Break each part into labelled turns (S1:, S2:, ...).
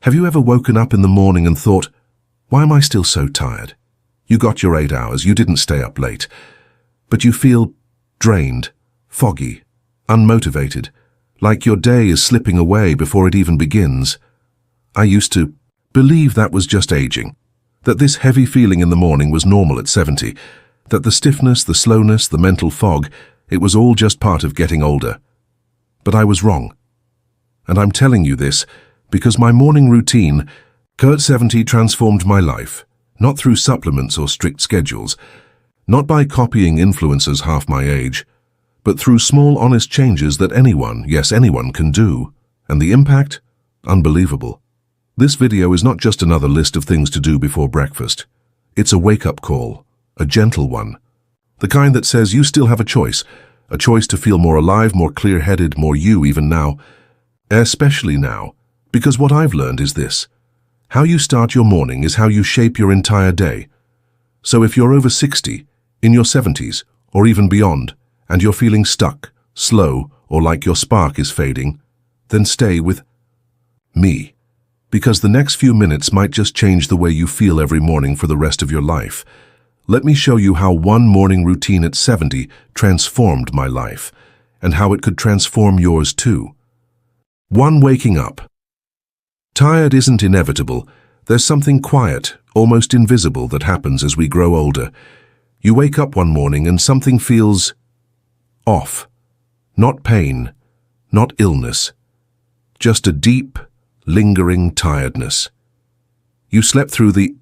S1: Have you ever woken up in the morning and thought, why am I still so tired? You got your 8 hours, you didn't stay up late, but you feel drained, foggy, unmotivated, like your day is slipping away before it even begins. I used to believe that was just aging, that this heavy feeling in the morning was normal at 70, that the stiffness, the slowness, the mental fog, it was all just part of getting older. But I was wrong. And I'm telling you this because my morning routine, Kurt 70, transformed my life, not through supplements or strict schedules, not by copying influencers half my age, but through small, honest changes that anyone, yes, anyone can do. And the impact? Unbelievable. This video is not just another list of things to do before breakfast. It's a wake-up call, a gentle one. The kind that says you still have a choice to feel more alive, more clear-headed, more you even now. Especially now, because what I've learned is this. How you start your morning is how you shape your entire day. So if you're over 60, in your 70s, or even beyond, and you're feeling stuck, slow, or like your spark is fading, then stay with me. Because the next few minutes might just change the way you feel every morning for the rest of your life. Let me show you how one morning routine at 70 transformed my life, and how it could transform yours too. 1. Waking up. Tired isn't inevitable. There's something quiet, almost invisible, that happens as we grow older. You wake up one morning and something feels off. Not pain, not illness. Just a deep, lingering tiredness. You slept through the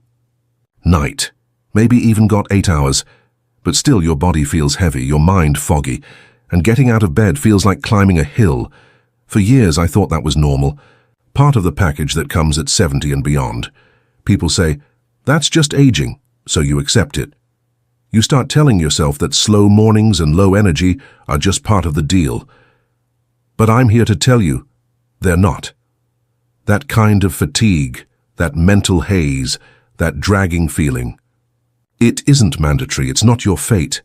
S1: night, maybe even got 8 hours, but still your body feels heavy, your mind foggy, and getting out of bed feels like climbing a hill. For years I thought that was normal, part of the package that comes at 70 and beyond. People say, that's just aging, so you accept it. You start telling yourself that slow mornings and low energy are just part of the deal. But I'm here to tell you, they're not. That kind of fatigue, that mental haze, that dragging feeling, it isn't mandatory, it's not your fate.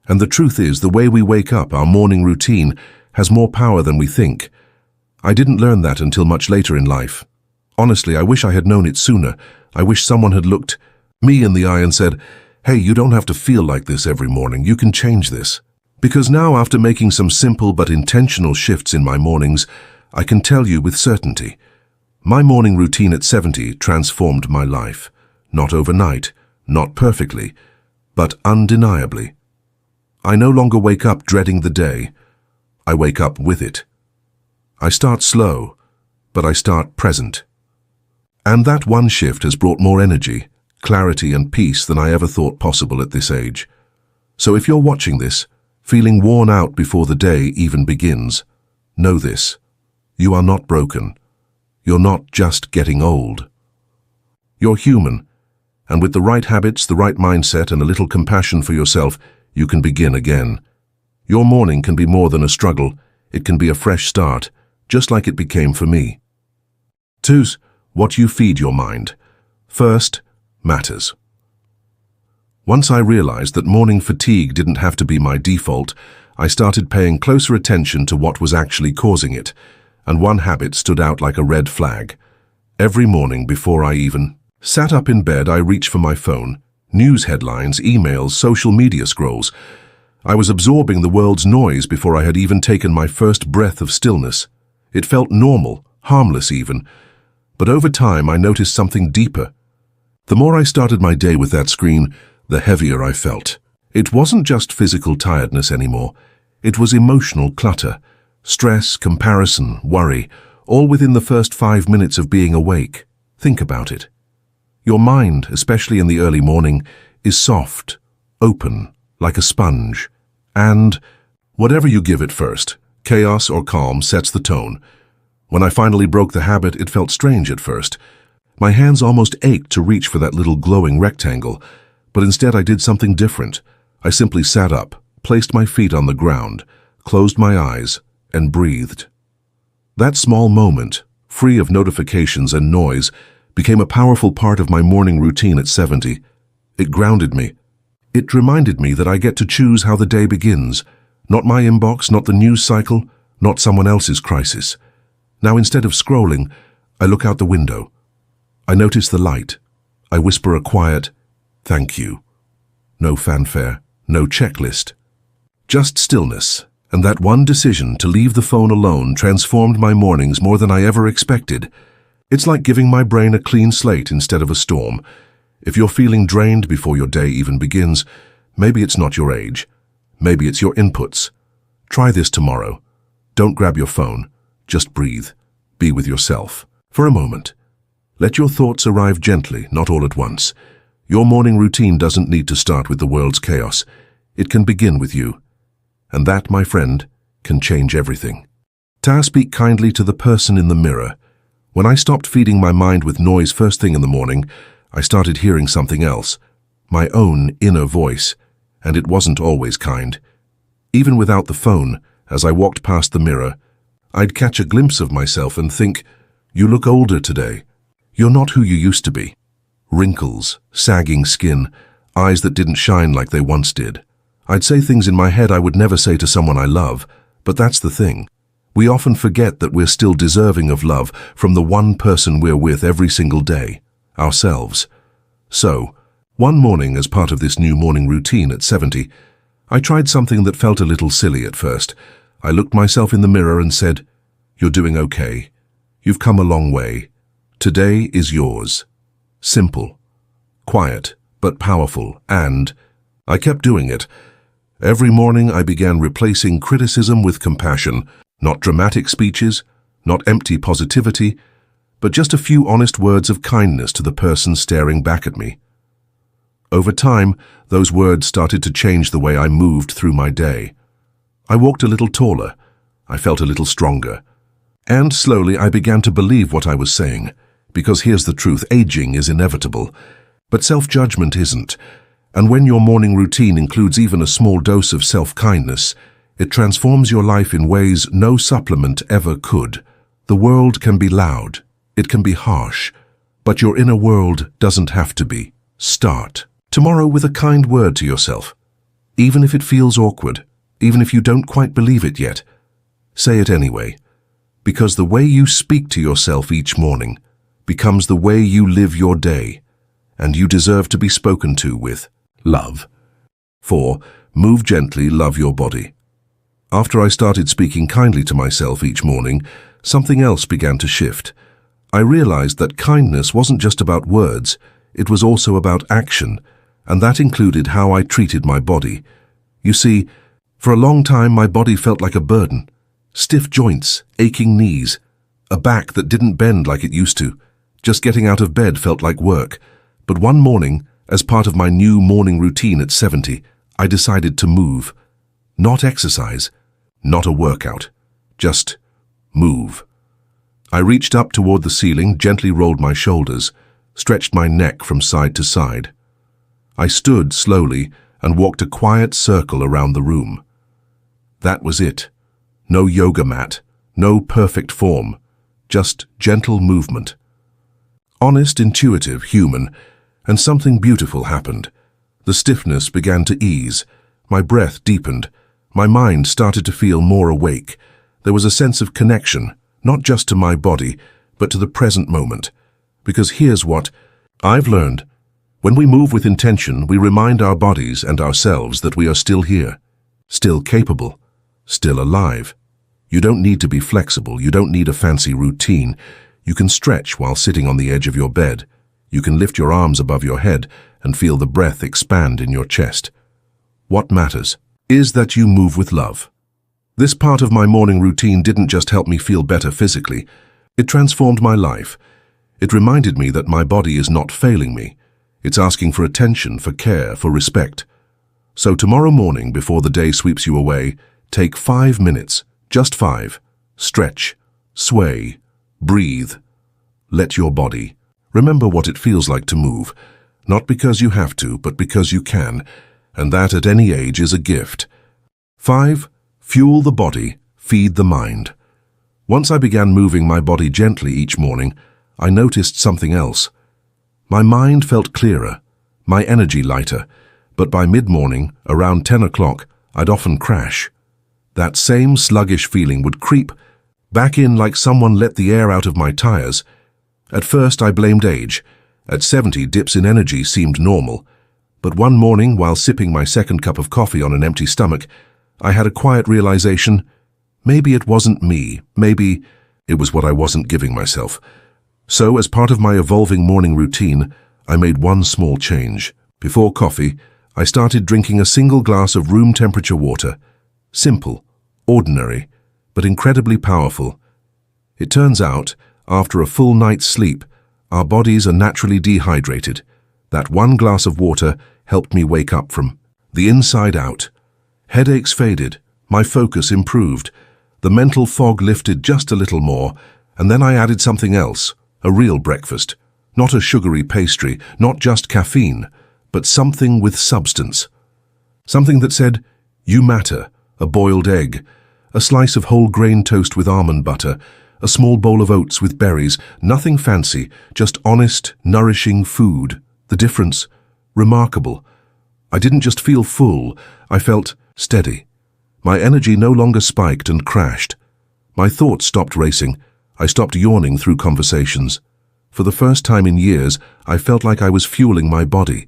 S1: And the truth is, the way we wake up, our morning routine, has more power than we think. I didn't learn that until much later in life. Honestly, I wish I had known it sooner. I wish someone had looked me in the eye and said, hey, you don't have to feel like this every morning, you can change this. Because now, after making some simple but intentional shifts in my mornings, I can tell you with certainty, my morning routine at 70 transformed my life. Not overnight, not perfectly, but undeniably. I no longer wake up dreading the day. I wake up with it. I start slow, but I start present. And that one shift has brought more energy, clarity and peace than I ever thought possible at this age. So if you're watching this, feeling worn out before the day even begins, know this. You are not broken. You're not just getting old. You're human, and with the right habits, the right mindset, and a little compassion for yourself, you can begin again. Your morning can be more than a struggle. It can be a fresh start, just like it became for me. 2. What you feed your mind. First, matters. Once I realized that morning fatigue didn't have to be my default, I started paying closer attention to what was actually causing it, and one habit stood out like a red flag. Every morning before I even sat up in bed, I reached for my phone. News headlines, emails, social media scrolls. I was absorbing the world's noise before I had even taken my first breath of stillness. It felt normal, harmless even. But over time, I noticed something deeper. The more I started my day with that screen, the heavier I felt. It wasn't just physical tiredness anymore. It was emotional clutter, stress, comparison, worry, all within the first 5 minutes of being awake. Think about it. Your mind, especially in the early morning, is soft, open, like a sponge. And whatever you give it first, chaos or calm, sets the tone. When I finally broke the habit, it felt strange at first. My hands almost ached to reach for that little glowing rectangle, but instead I did something different. I simply sat up, placed my feet on the ground, closed my eyes, and breathed. That small moment, free of notifications and noise, became a powerful part of my morning routine at 70. It grounded me. It reminded me that I get to choose how the day begins. Not my inbox, not the news cycle, not someone else's crisis. Now instead of scrolling, I look out the window, I notice the light. I whisper a quiet, "Thank you." No fanfare, no checklist. Just stillness, and that one decision to leave the phone alone transformed my mornings more than I ever expected. It's like giving my brain a clean slate instead of a storm. If you're feeling drained before your day even begins, maybe it's not your age. Maybe it's your inputs. Try this tomorrow. Don't grab your phone. Just breathe. Be with yourself. For a moment. Let your thoughts arrive gently, not all at once. Your morning routine doesn't need to start with the world's chaos. It can begin with you. And that, my friend, can change everything. Speak kindly to the person in the mirror. When I stopped feeding my mind with noise first thing in the morning, I started hearing something else. My own inner voice. And it wasn't always kind. Even without the phone, as I walked past the mirror, I'd catch a glimpse of myself and think, "You look older today. You're not who you used to be." Wrinkles, sagging skin, eyes that didn't shine like they once did. I'd say things in my head I would never say to someone I love, but that's the thing. We often forget that we're still deserving of love from the one person we're with every single day, ourselves. So, one morning as part of this new morning routine at 70, I tried something that felt a little silly at first. I looked myself in the mirror and said, "You're doing okay. You've come a long way. Today is yours." Simple, quiet, but powerful, and I kept doing it. Every morning I began replacing criticism with compassion, not dramatic speeches, not empty positivity, but just a few honest words of kindness to the person staring back at me. Over time, those words started to change the way I moved through my day. I walked a little taller. I felt a little stronger. And slowly I began to believe what I was saying. Because here's the truth, aging is inevitable. But self-judgment isn't. And when your morning routine includes even a small dose of self-kindness, it transforms your life in ways no supplement ever could. The world can be loud. It can be harsh. But your inner world doesn't have to be. Start tomorrow with a kind word to yourself. Even if it feels awkward, even if you don't quite believe it yet, say it anyway. Because the way you speak to yourself each morning becomes the way you live your day, and you deserve to be spoken to with love. 4. Move gently, love your body. After I started speaking kindly to myself each morning, something else began to shift. I realized that kindness wasn't just about words, it was also about action, and that included how I treated my body. You see, for a long time my body felt like a burden. Stiff joints, aching knees, a back that didn't bend like it used to. Just getting out of bed felt like work. But one morning, as part of my new morning routine at 70, I decided to move. Not exercise, not a workout, just move. I reached up toward the ceiling, gently rolled my shoulders, stretched my neck from side to side. I stood slowly and walked a quiet circle around the room. That was it. No yoga mat, no perfect form, just gentle movement. Honest, intuitive, human, and something beautiful happened. The stiffness began to ease, my breath deepened, my mind started to feel more awake. There was a sense of connection, not just to my body, but to the present moment. Because here's what I've learned. When we move with intention, we remind our bodies and ourselves that we are still here, still capable, still alive. You don't need to be flexible, you don't need a fancy routine. You can stretch while sitting on the edge of your bed. You can lift your arms above your head and feel the breath expand in your chest. What matters is that you move with love. This part of my morning routine didn't just help me feel better physically. It transformed my life. It reminded me that my body is not failing me. It's asking for attention, for care, for respect. So tomorrow morning, before the day sweeps you away, take 5 minutes, just 5. Stretch, sway, breathe. Let your body. Remember what it feels like to move. Not because you have to, but because you can. And that at any age is a gift. 5. Fuel the body, feed the mind. Once I began moving my body gently each morning, I noticed something else. My mind felt clearer, my energy lighter, but by mid-morning, around 10 o'clock, I'd often crash. That same sluggish feeling would creep back in like someone let the air out of my tires, At first I blamed age. At 70, dips in energy seemed normal. But one morning, while sipping my second cup of coffee on an empty stomach, I had a quiet realization. Maybe it wasn't me. Maybe it was what I wasn't giving myself. So, as part of my evolving morning routine, I made one small change. Before coffee, I started drinking a single glass of room temperature water. Simple, ordinary, but incredibly powerful. It turns out, after a full night's sleep, our bodies are naturally dehydrated. That one glass of water helped me wake up from the inside out. Headaches faded, my focus improved, the mental fog lifted just a little more, and then I added something else, a real breakfast. Not a sugary pastry, not just caffeine, but something with substance. Something that said, "You matter," a boiled egg, a slice of whole grain toast with almond butter, a small bowl of oats with berries, nothing fancy, just honest, nourishing food. The difference? Remarkable. I didn't just feel full, I felt steady. My energy no longer spiked and crashed. My thoughts stopped racing. I stopped yawning through conversations. For the first time in years, I felt like I was fueling my body.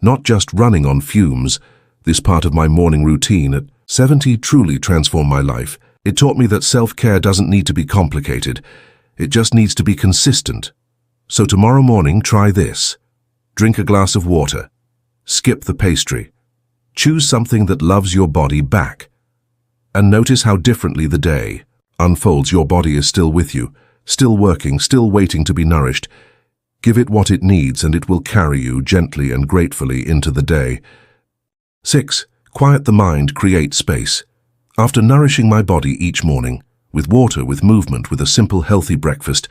S1: Not just running on fumes. This part of my morning routine at 70 truly transformed my life. It taught me that self-care doesn't need to be complicated. It just needs to be consistent. So tomorrow morning, try this. Drink a glass of water. Skip the pastry. Choose something that loves your body back. And notice how differently the day unfolds. Your body is still with you, still working, still waiting to be nourished. Give it what it needs and it will carry you gently and gratefully into the day. 6. Quiet the mind, create space. After nourishing my body each morning, with water, with movement, with a simple healthy breakfast,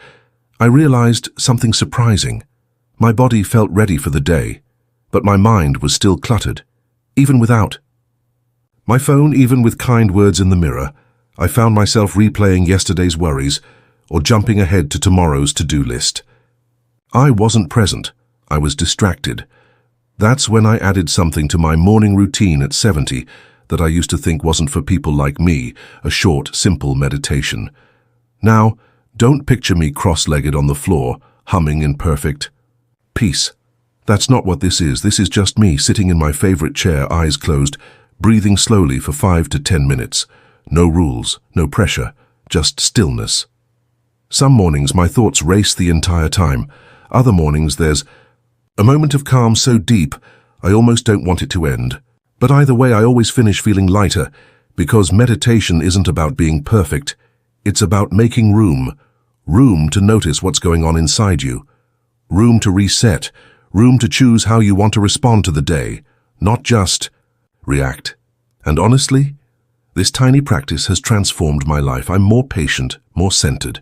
S1: I realized something surprising. My body felt ready for the day, but my mind was still cluttered, even without my phone. Even with kind words in the mirror, I found myself replaying yesterday's worries or jumping ahead to tomorrow's to-do list. I wasn't present, I was distracted. That's when I added something to my morning routine at 70 that I used to think wasn't for people like me, a short, simple meditation. Now, don't picture me cross-legged on the floor, humming in perfect peace. That's not what this is. This is just me sitting in my favorite chair, eyes closed, breathing slowly for 5 to 10 minutes. No rules, no pressure, just stillness. Some mornings my thoughts race the entire time. Other mornings there's a moment of calm so deep I almost don't want it to end. But either way I always finish feeling lighter, because meditation isn't about being perfect. It's about making room. Room to notice what's going on inside you. Room to reset. Room to choose how you want to respond to the day, not just react. And honestly, this tiny practice has transformed my life. I'm more patient, more centered,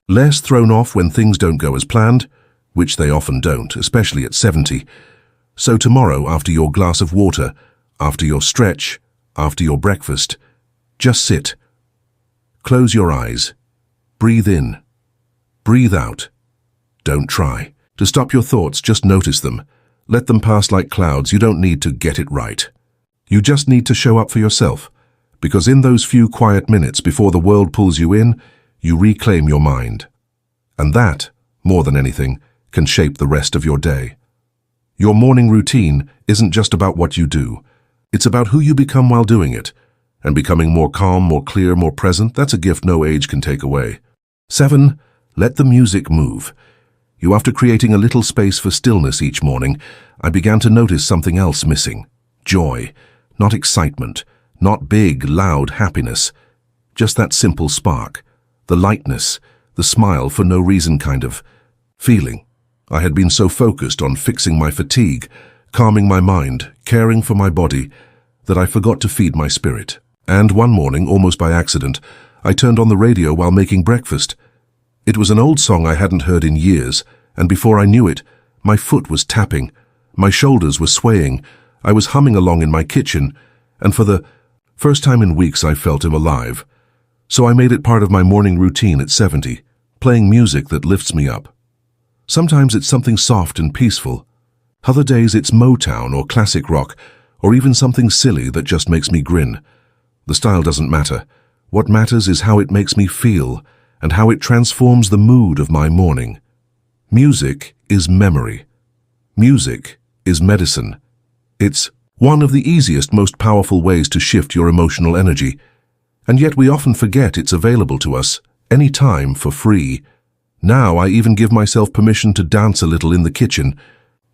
S1: less thrown off when things don't go as planned, which they often don't, especially at 70. So tomorrow, after your glass of water, after your stretch, after your breakfast, just sit. Close your eyes. Breathe in. Breathe out. Don't try to stop your thoughts, just notice them. Let them pass like clouds. You don't need to get it right. You just need to show up for yourself, because in those few quiet minutes before the world pulls you in, you reclaim your mind. And that, more than anything, can shape the rest of your day. Your morning routine isn't just about what you do. It's about who you become while doing it. And becoming more calm, more clear, more present, that's a gift no age can take away. 7. Let the music move. After creating a little space for stillness each morning, I began to notice something else missing. Joy. Not excitement. Not big, loud happiness. Just that simple spark. The lightness. The smile for no reason kind of feeling. I had been so focused on fixing my fatigue, calming my mind, caring for my body, that I forgot to feed my spirit. And one morning, almost by accident, I turned on the radio while making breakfast. It was an old song I hadn't heard in years, and before I knew it, my foot was tapping, my shoulders were swaying, I was humming along in my kitchen, and for the first time in weeks I felt alive. So I made it part of my morning routine at 70, playing music that lifts me up. Sometimes it's something soft and peaceful. Other days it's Motown or classic rock, or even something silly that just makes me grin. The style doesn't matter. What matters is how it makes me feel, and how it transforms the mood of my morning. Music is memory. Music is medicine. It's one of the easiest, most powerful ways to shift your emotional energy. And yet we often forget it's available to us, anytime, for free. Now I even give myself permission to dance a little in the kitchen.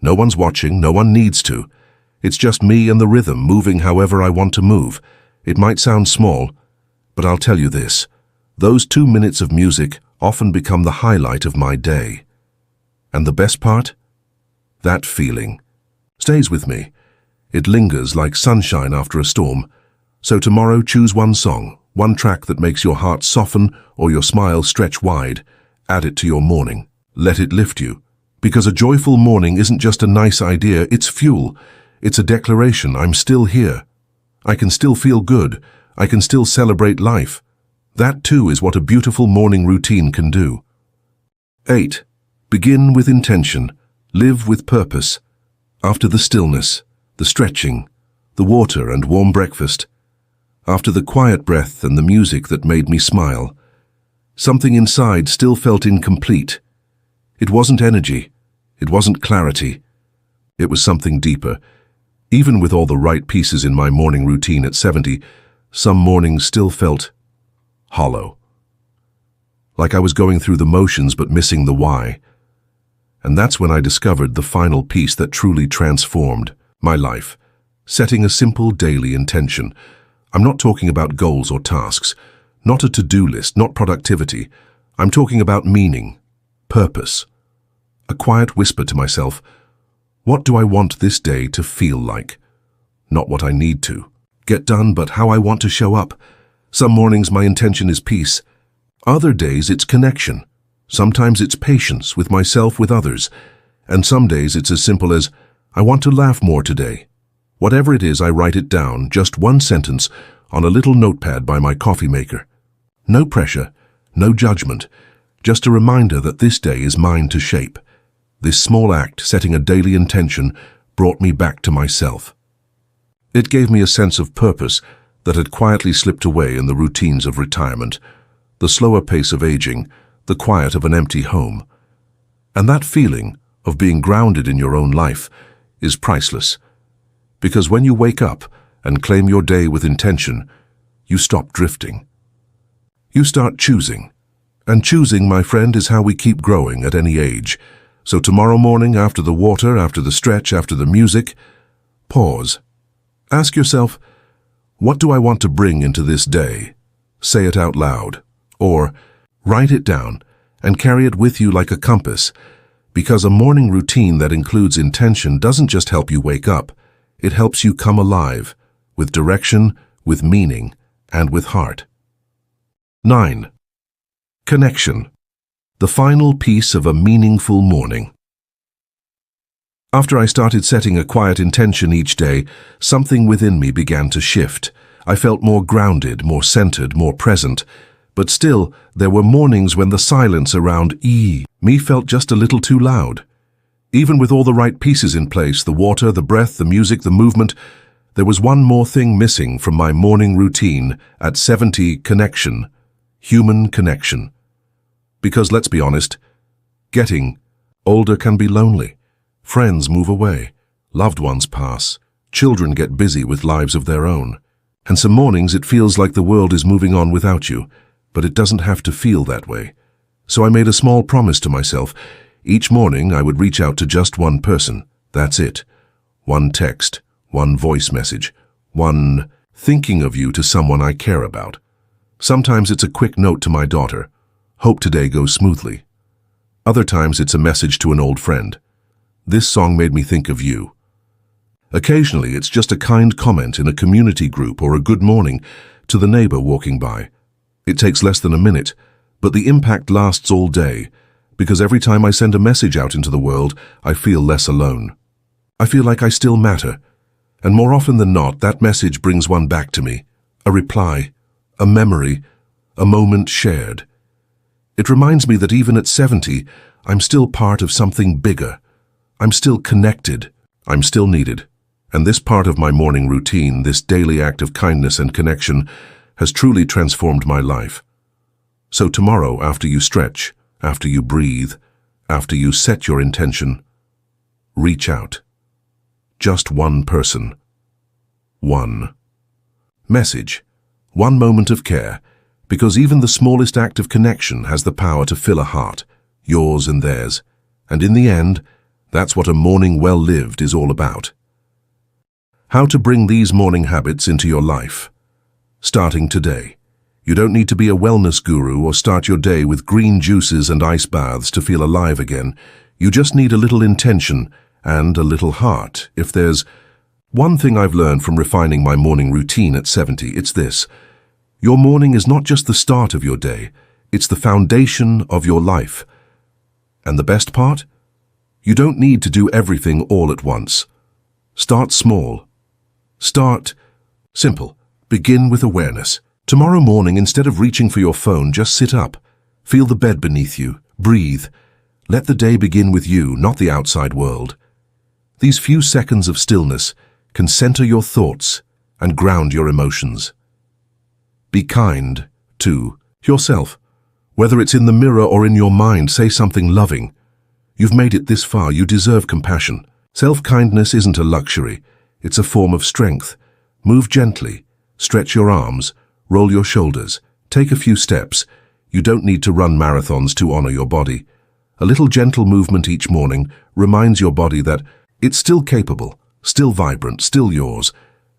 S1: No one's watching, no one needs to. It's just me and the rhythm, moving however I want to move. It might sound small, but I'll tell you this. Those 2 minutes of music often become the highlight of my day. And the best part? That feeling stays with me. It lingers like sunshine after a storm. So tomorrow, choose one song, one track that makes your heart soften or your smile stretch wide. Add it to your morning. Let it lift you. Because a joyful morning isn't just a nice idea, it's fuel. It's a declaration: I'm still here. I can still feel good. I can still celebrate life. That too is what a beautiful morning routine can do. 8. Begin with intention. Live with purpose. After the stillness, the stretching, the water and warm breakfast, after the quiet breath and the music that made me smile, something inside still felt incomplete. It wasn't energy. It wasn't clarity. It was something deeper. Even with all the right pieces in my morning routine at 70, some mornings still felt hollow. Like I was going through the motions but missing the why. And that's when I discovered the final piece that truly transformed my life. Setting a simple daily intention. I'm not talking about goals or tasks, not a to-do list, not productivity. I'm talking about meaning, purpose. A quiet whisper to myself, what do I want this day to feel like? Not what I need to get done, but how I want to show up. Some mornings my intention is peace. Other days it's connection. Sometimes it's patience with myself, with others. And some days it's as simple as, I want to laugh more today. Whatever it is, I write it down, just one sentence, on a little notepad by my coffee maker. No pressure, no judgment, just a reminder that this day is mine to shape. This small act, setting a daily intention, brought me back to myself. It gave me a sense of purpose that had quietly slipped away in the routines of retirement, the slower pace of aging, the quiet of an empty home. And that feeling of being grounded in your own life is priceless. Because when you wake up and claim your day with intention, you stop drifting. You start choosing. And choosing, my friend, is how we keep growing at any age. So tomorrow morning, after the water, after the stretch, after the music, pause. Ask yourself, what do I want to bring into this day? Say it out loud. Or write it down and carry it with you like a compass. Because a morning routine that includes intention doesn't just help you wake up, it helps you come alive, with direction, with meaning, and with heart. 9. Connection. The final piece of a meaningful morning. After I started setting a quiet intention each day, something within me began to shift. I felt more grounded, more centered, more present. But still, there were mornings when the silence around me felt just a little too loud. Even with all the right pieces in place, the water, the breath, the music, the movement, there was one more thing missing from my morning routine at 70: connection. Human connection. Because let's be honest, getting older can be lonely. Friends move away, loved ones pass, children get busy with lives of their own. And some mornings it feels like the world is moving on without you, but it doesn't have to feel that way. So I made a small promise to myself. Each morning I would reach out to just one person. That's it. One text, one voice message, one thinking of you to someone I care about. Sometimes it's a quick note to my daughter. Hope today goes smoothly. Other times it's a message to an old friend. This song made me think of you. Occasionally it's just a kind comment in a community group or a good morning to the neighbor walking by. It takes less than a minute, but the impact lasts all day, because every time I send a message out into the world, I feel less alone. I feel like I still matter, and more often than not, that message brings one back to me. A reply, a memory, a moment shared. It reminds me that even at 70, I'm still part of something bigger. I'm still connected. I'm still needed. And this part of my morning routine, this daily act of kindness and connection, has truly transformed my life. So tomorrow, after you stretch, after you breathe, After you set your intention, reach out. Just one person. One message. One moment of care, because even the smallest act of connection has the power to fill a heart, yours and theirs. And in the end, that's what a morning well lived is all about. How to bring these morning habits into your life. Starting today. You don't need to be a wellness guru or start your day with green juices and ice baths to feel alive again. You just need a little intention and a little heart. If there's one thing I've learned from refining my morning routine at 70, it's this. Your morning is not just the start of your day, it's the foundation of your life. And the best part? You don't need to do everything all at once. Start small. Start simple. Begin with awareness. Tomorrow morning, instead of reaching for your phone, just sit up. Feel the bed beneath you. Breathe. Let the day begin with you, not the outside world. These few seconds of stillness can center your thoughts and ground your emotions. Be kind to yourself. Whether it's in the mirror or in your mind, say something loving. You've made it this far, you deserve compassion. Self-kindness isn't a luxury, it's a form of strength. Move gently, stretch your arms, roll your shoulders, take a few steps. You don't need to run marathons to honor your body. A little gentle movement each morning reminds your body that it's still capable, still vibrant, still yours.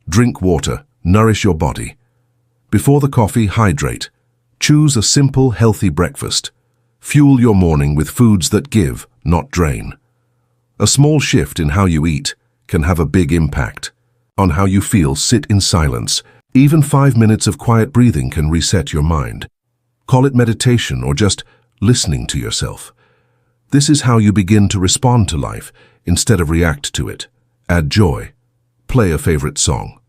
S1: Drink water, nourish your body. Before the coffee, hydrate. Choose a simple, healthy breakfast. Fuel your morning with foods that give, not drain. A small shift in how you eat can have a big impact on how you feel. Sit in silence. Even 5 minutes of quiet breathing can reset your mind. Call it meditation or just listening to yourself. This is how you begin to respond to life instead of react to it. Add joy. Play a favorite song.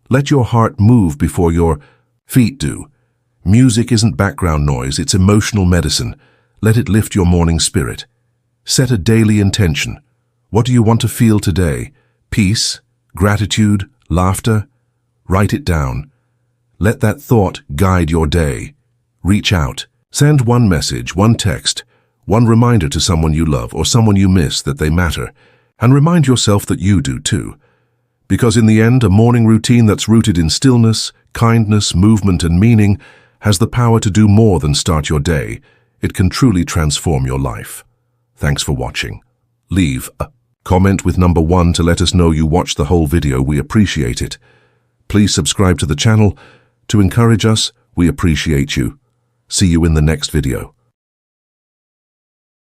S1: Let your heart move before your feet do. Music isn't background noise, it's emotional medicine. Let it lift your morning spirit. Set a daily intention. What do you want to feel today? Peace, gratitude, laughter? Write it down. Let that thought guide your day. Reach out. Send one message, one text, one reminder to someone you love or someone you miss that they matter. And remind yourself that you do too. Because in the end, a morning routine that's rooted in stillness, kindness, movement, and meaning has the power to do more than start your day. It can truly transform your life. Thanks for watching. Leave a comment with number 1 to let us know you watched the whole video. We appreciate it. Please subscribe to the channel to encourage us. We appreciate you. See you in the next video.